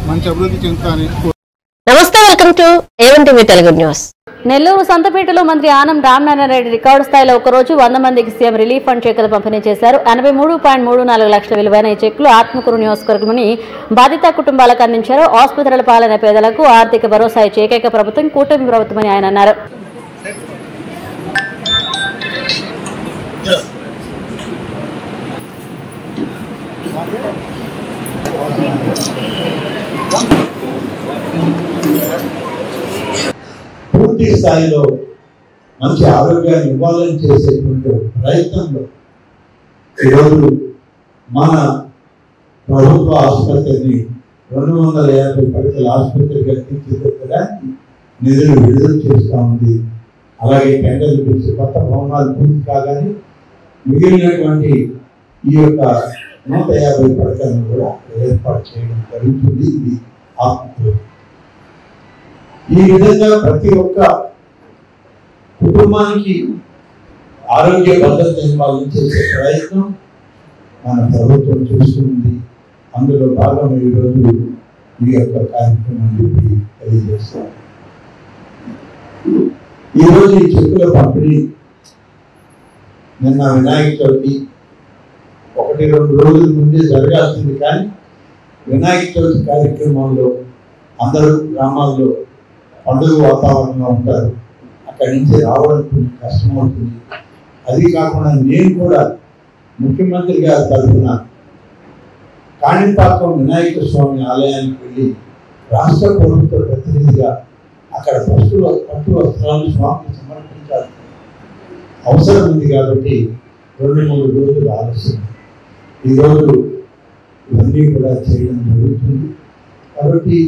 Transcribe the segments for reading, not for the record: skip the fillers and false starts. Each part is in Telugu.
మంచి అభివృద్ధి చెందుతారని. నమస్తే, welcome to A one TV Telugu news. Nellore సంతపేటలో మంత్రి ఆనం రామనారాయణ రెడ్డి రికార్డు స్థాయిలో ఒకరోజు 100 మందికి సీఎం రిలీఫ్ ఫండ్ చెక్కులు పంపిణీ చేశారు. 83.34 లక్షల విలువైన ఈ చెక్కులు ఆత్మకూరు నియోజకవర్గంలోని బాధిత కుటుంబాలకు అందించారు. ఆసుపత్రుల పాలైన పేదలకు ఆర్థిక భరోసా ఇచ్చే ఏకైక ప్రభుత్వం కూటమి ప్రభుత్వమని ఆయన అన్నారు. పూర్తి స్థాయిలో మంచి ఆరోగ్యాన్ని ఇవ్వాలని చేసేటువంటి ప్రయత్నంలో ఈరోజు మన ప్రభుత్వ ఆసుపత్రిని 250 పడకల ఆసుపత్రిగా తీర్చిదిద్దడానికి నిధులు విడుదల చేస్తూ ఉంది. అలాగే టెండర్లు పిలిచి కొత్త భవనాలు పూర్తి కాగానే మిగిలినటువంటి ఈ యొక్క 150 పడకలను కూడా ఏర్పాటు చేయడం జరుగుతుంది. ఇది ఆత్మకూరు. ఈ విధంగా ప్రతి ఒక్క కుటుంబానికి ఆరోగ్య భద్రత ఇవ్వాలని చేసే ప్రయత్నం మన ప్రభుత్వం చేస్తుంది. అందులో భాగం ఈరోజు ఈ యొక్క కార్యక్రమాన్ని తెలియజేస్తాం. ఈరోజు ఈ చెక్కుల పంపిణీ నిన్న వినాయక చవితి 1-2 రోజుల ముందే జరగాల్సింది, కానీ వినాయక చవితి కార్యక్రమంలో అందరూ గ్రామాల్లో పండుగ వాతావరణంలో ఉంటారు. అక్కడి నుంచి రావడం కొంచెం కష్టమవుతుంది. అది కాకుండా నేను కూడా ముఖ్యమంత్రి గారి తరఫున కాణిపాకం వినాయక స్వామి ఆలయానికి వెళ్ళి రాష్ట్ర ప్రభుత్వ ప్రతినిధిగా అక్కడ పట్టు వస్త్రాలు స్వామికి సమర్పించాలి అవసరం ఉంది. కాబట్టి 2-3 రోజులు ఆలస్యం. ఈరోజు ఇవన్నీ కూడా చేయడం జరుగుతుంది. కాబట్టి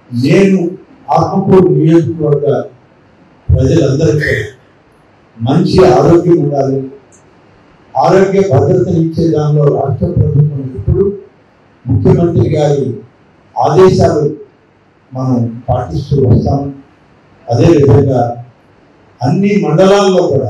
నేను ఆత్మకూరు నియోజకవర్గ ప్రజలందరికీ మంచి ఆరోగ్యం ఉండాలి, ఆరోగ్య భద్రతను ఇచ్చే దానిలో రాష్ట్ర ప్రభుత్వం ఇప్పుడు ముఖ్యమంత్రి గారి ఆదేశాలు మనం పాటిస్తూ వస్తాము. అదేవిధంగా అన్ని మండలాల్లో కూడా